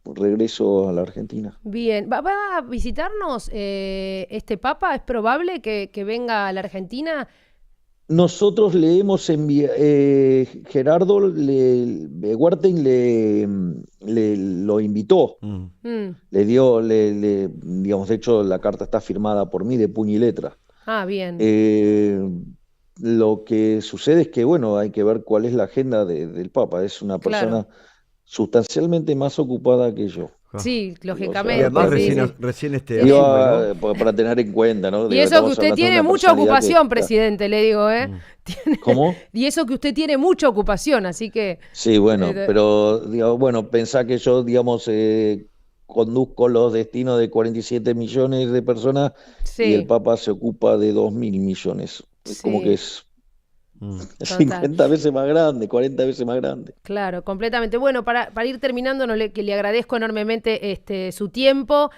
regreso a la Argentina. Bien. ¿Va a visitarnos este Papa? ¿Es probable que venga a la Argentina? Nosotros le hemos enviado, Gerardo Wertheim lo invitó, Mm. Mm. digamos, de hecho la carta está firmada por mí de puño y letra. Ah, bien. Eh, lo que sucede es que, bueno, hay que ver cuál es la agenda del Papa. Es una persona sustancialmente más ocupada que yo. Sí, Y lógicamente. además Sí, recién, sí. recién Digo, asume, ¿no? para tener en cuenta, ¿no? Y Digo, eso que estamos usted hablando de tiene una mucha personalidad ocupación, que- presidente, le digo, ¿eh? ¿Cómo? Y eso que usted tiene mucha ocupación, así que... Sí, bueno, eh, pero digo, bueno, pensá que yo, digamos, conduzco los destinos de 47 millones de personas y el sí, Papa se ocupa de 2.000 millones. Es como que sí, es Mm. total. 50 veces más grande, 40 veces más grande. Claro, completamente. Bueno, para ir terminando, que le agradezco enormemente su tiempo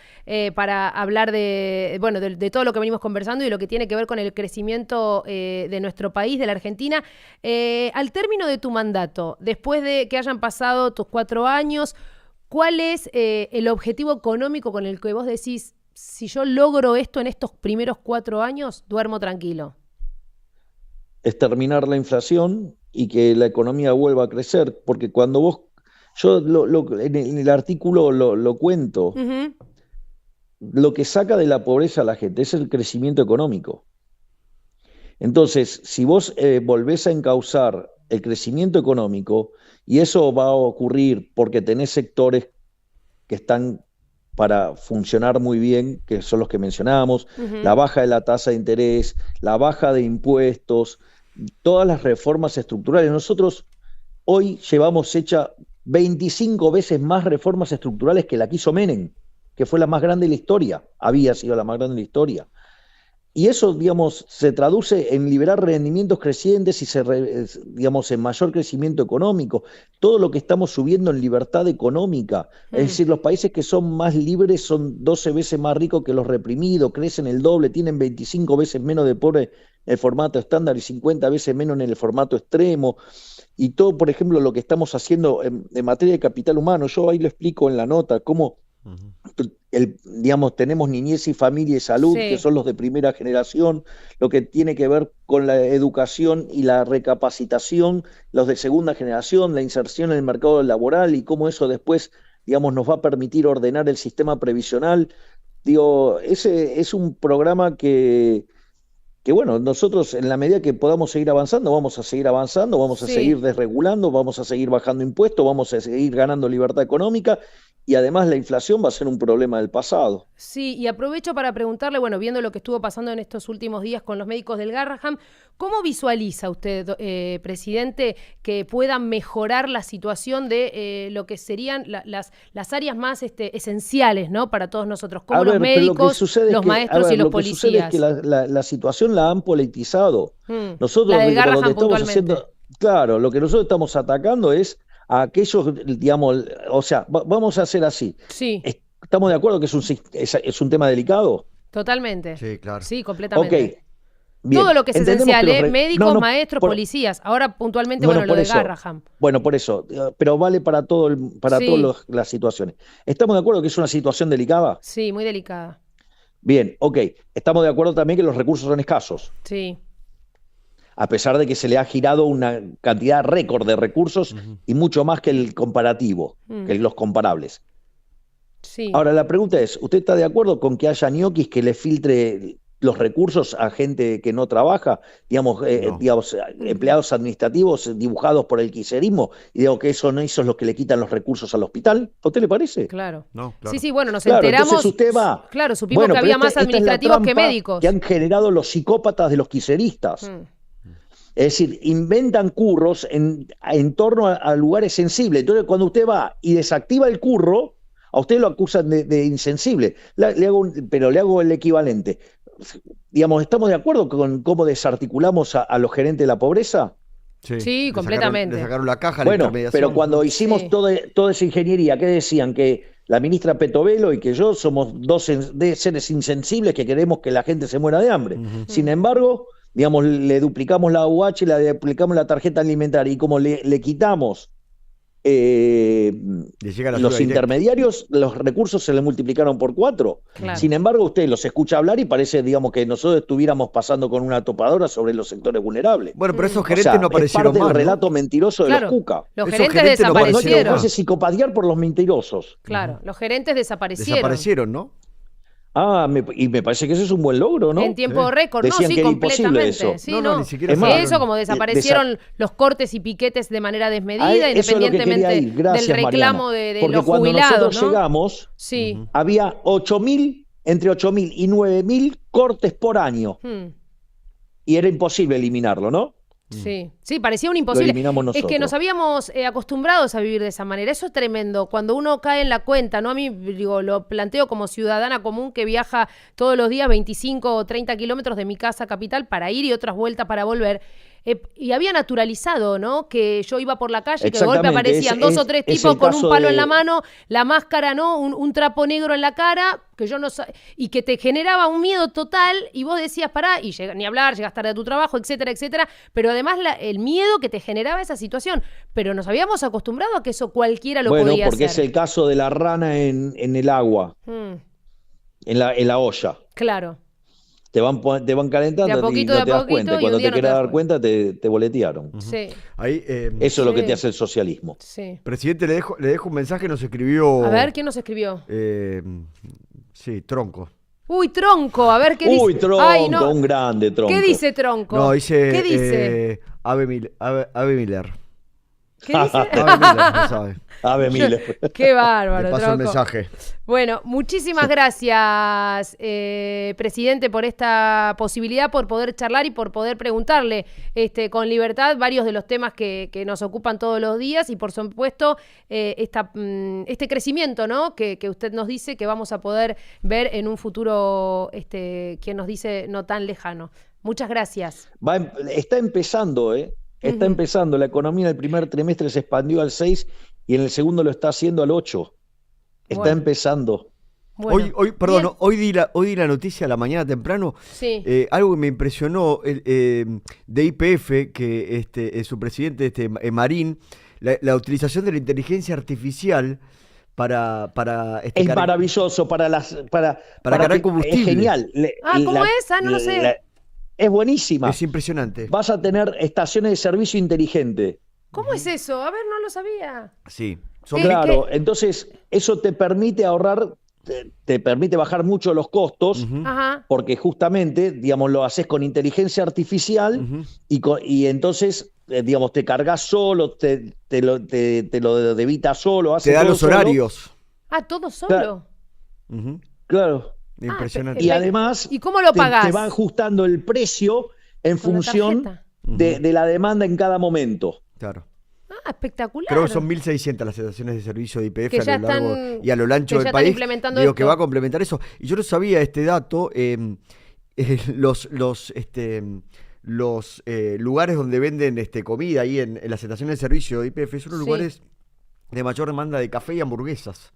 para hablar de, bueno, de todo lo que venimos conversando y lo que tiene que ver con el crecimiento de nuestro país, de la Argentina. Al término de tu mandato, después de que hayan pasado tus 4 años, ¿cuál es el objetivo económico con el que vos decís, si yo logro esto en estos primeros 4 años, duermo tranquilo? Es terminar la inflación y que la economía vuelva a crecer, porque cuando vos, yo en el artículo lo cuento, Ujú. lo que saca de la pobreza a la gente es el crecimiento económico. Entonces, si vos volvés a encauzar el crecimiento económico, y eso va a ocurrir porque tenés sectores que están para funcionar muy bien, que son los que mencionábamos, la Ujú. baja de la tasa de interés, la baja de impuestos, todas las reformas estructurales. Nosotros hoy llevamos hecha 25 veces más reformas estructurales que la que hizo Menem, que fue la más grande de la historia, había sido la más grande de la historia. Y eso, digamos, se traduce en liberar rendimientos crecientes y digamos, en mayor crecimiento económico. Todo lo que estamos subiendo en libertad económica. Es Mm. decir, los países que son más libres son 12 veces más ricos que los reprimidos, crecen el doble, tienen 25 veces menos de pobres en el formato estándar y 50 veces menos en el formato extremo. Y todo, por ejemplo, lo que estamos haciendo en materia de capital humano, yo ahí lo explico en la nota, cómo Ujú. digamos, tenemos niñez y familia y salud, que Sí. son los de primera generación, lo que tiene que ver con la educación y la recapacitación, los de segunda generación, la inserción en el mercado laboral y cómo eso después, digamos, nos va a permitir ordenar el sistema previsional. Digo, ese es un programa que bueno, nosotros en la medida que podamos seguir avanzando, vamos a seguir avanzando, vamos a seguir Sí. desregulando, vamos a seguir bajando impuestos, vamos a seguir ganando libertad económica y además la inflación va a ser un problema del pasado. Sí, y aprovecho para preguntarle, bueno, viendo lo que estuvo pasando en estos últimos días con los médicos del Garraham, ¿cómo visualiza usted, presidente, que pueda mejorar la situación de lo que serían las áreas más esenciales, ¿no, para todos nosotros, como A los ver, pero lo que médicos, sucede es los que, a maestros y ver, los lo que sucede es que policías? la situación la han politizado. La Nosotros, del digo, donde Garraham estamos puntualmente. haciendo, claro, lo que nosotros estamos atacando es a aquellos, digamos, o sea, vamos a hacer así. Sí, ¿Estamos de acuerdo que es un tema delicado? totalmente. Sí, claro. Sí, Ok, completamente. Todo bien. lo que es Entendemos esencial, que ¿eh? no, Médicos, no, maestros, policías. Ahora puntualmente, bueno, bueno, lo por de eso. Garraham. Bueno, por eso, pero vale para para Sí, todas las situaciones. ¿Estamos de acuerdo que es una situación delicada? sí, muy delicada. Bien, ok. Estamos de acuerdo también que los recursos son escasos, Sí. a pesar de que se le ha girado una cantidad récord de recursos Ujú. y mucho más que el comparativo, Mm. que los comparables. Sí. Ahora, la pregunta es, ¿usted está de acuerdo con que haya ñoquis que le filtre los recursos a gente que no trabaja, No. digamos, empleados administrativos dibujados por el kirchnerismo, y digo que eso es lo que le quitan los recursos al hospital? ¿A usted le parece? Claro. No, Sí, claro. sí, bueno, nos Claro, entonces enteramos. usted va. Claro, supimos Bueno, que pero había más esta es la administrativos que trampa médicos. que han generado los psicópatas de los kirchneristas. Mm. Es decir, inventan curros en torno a lugares sensibles. Entonces, cuando usted va y desactiva el curro, a usted lo acusan de insensible. Pero le hago el equivalente. Digamos, ¿estamos de acuerdo con cómo desarticulamos a los gerentes de la pobreza? Sí, le completamente. le sacaron la caja, la Bueno, intermediación. pero cuando hicimos Sí. toda esa ingeniería, ¿qué decían? Que la ministra Petovelo y que yo somos dos seres insensibles que queremos que la gente se muera de hambre. Ujú. Sin embargo, digamos, le duplicamos la UH, le duplicamos la tarjeta alimentaria y como le quitamos Le llega la ayuda los directa. intermediarios, los recursos se le multiplicaron por 4. Claro. Sin embargo, usted los escucha hablar y parece, digamos, que nosotros estuviéramos pasando con una topadora sobre los sectores vulnerables. Bueno, pero esos O gerentes sea, no es aparecieron parte más, del ¿no? relato mentiroso de Claro. los Cuca. Los Esos gerentes gerentes no No, no te desaparecieron. hace psicopatear por los mentirosos. Claro, los gerentes desaparecieron. Desaparecieron, ¿no? Y me parece que ese es un buen logro, ¿no? En tiempo récord, Decían sí, que era imposible completamente. eso. Sí, No, ni siquiera Es más, eso, como desaparecieron los cortes y piquetes de manera desmedida, eso es lo que quería independientemente ir. Gracias, del reclamo Mariana. de Porque los cuando jubilados, nosotros ¿no? llegamos, Sí. había 8.000, entre 8.000 y 9.000 cortes por año. Y era imposible eliminarlo, ¿no? Sí, sí, parecía un Lo imposible. eliminamos Es que nosotros. nos habíamos acostumbrados a vivir de esa manera. Eso es tremendo. Cuando uno cae en la cuenta, ¿no? A mí, digo, lo planteo como ciudadana común que viaja todos los días 25 o 30 kilómetros de mi casa capital para ir y otras vueltas para volver. Y había naturalizado, ¿no? Que yo iba por la calle, que de golpe Exactamente, aparecían dos o tres es tipos el con un caso palo en de- la mano, la máscara, ¿no? Un trapo negro en la cara, que yo no y que te generaba un miedo total, y vos decías, pará, y ni hablar, llegas tarde a tu trabajo, etcétera, etcétera, pero además el miedo que te generaba esa situación. Pero nos habíamos acostumbrado a que eso cualquiera lo Bueno, podía porque hacer. es el caso de la rana en el agua, en la olla. Claro. Te van calentando De a y poquito, no de te a das poquito, cuenta. y Y cuando un día te no te quieras das dar cuenta, te boletearon. Sí, Ahí, Eso es lo que Sí. te hace el socialismo. sí. presidente, le dejo un mensaje, nos escribió... A ver, ¿quién nos escribió? Sí, Tronco. Uy, Tronco, a ver qué dice. Uy, Tronco, Ay, no. un grande Tronco. ¿Qué dice Tronco? No, dice... ¿Qué dice? Ave Miller. ¿Qué dice? Ave Miller, no sabe. Ave Miller. Qué bárbaro, Le paso el Tronco. mensaje. Bueno, muchísimas gracias, presidente, por esta posibilidad, por poder charlar y por poder preguntarle con libertad varios de los temas que nos ocupan todos los días y, por supuesto, este crecimiento, ¿no? que usted nos dice que vamos a poder ver en un futuro, quien nos dice no tan lejano. Muchas gracias. Está empezando, ¿eh? Está empezando. La economía en el primer trimestre se expandió al 6 y en el segundo lo está haciendo al 8. Está Bueno. empezando. Bueno, Perdón, bien. hoy di la noticia a la mañana temprano. Sí. Algo que me impresionó de YPF, que su presidente, Marín, la utilización de la inteligencia artificial para Es maravilloso para cargar combustible. Es genial. ¿Cómo es? No lo sé. Es buenísima. Es impresionante. Vas a tener estaciones de servicio inteligente. ¿Cómo es eso? A ver, no lo sabía. Sí. Claro, entonces eso te permite ahorrar, te permite bajar mucho los costos, Ajá. porque justamente, digamos, lo haces con inteligencia artificial y entonces, digamos, te cargas solo, te lo debita solo, hace Te da todo los solo. horarios. Todo solo. Claro. Impresionante. Y además ¿Y cómo lo pagás? te va ajustando el precio en ¿Con la función tarjeta? de la demanda en cada momento. Claro. Espectacular. Creo que son 1.600 las estaciones de servicio de YPF Que a ya lo largo están- y a lo ancho que del ya están país. implementando Digo que esto. va a complementar eso. Y yo no sabía este dato. Los lugares donde venden comida ahí en las estaciones de servicio de YPF son los Sí. lugares de mayor demanda de café y hamburguesas.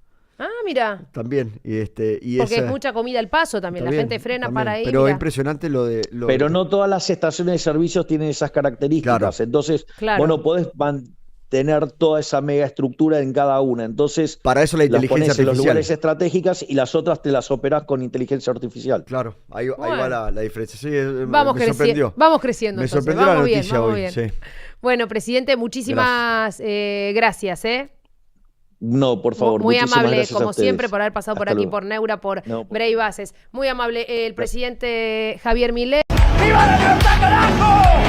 Mira. También. Porque esa- es mucha comida al paso también. La también, gente frena también. para ahí. Pero mira. impresionante lo de... Pero no todas las estaciones de servicios tienen esas características. Claro. Entonces, Claro. vos no podés mantener toda esa mega estructura en cada una. Entonces, Para eso la las inteligencia pones en los artificial. lugares estratégicas y las otras te las operás con inteligencia artificial. Claro, ahí va Bueno. la diferencia. Sí, Vamos, me sorprendió. vamos creciendo. Me entonces. sorprendió la Vamos bien, noticia vamos hoy. bien. Sí. Bueno, presidente, muchísimas gracias. No, por favor. Muy muchísimas amable, gracias a como ustedes. siempre, por haber pasado por Hasta aquí, luego. por Neura, por No, Brave Bases. Muy amable el presidente Javier Milei. ¡Viva la libertad, carajo!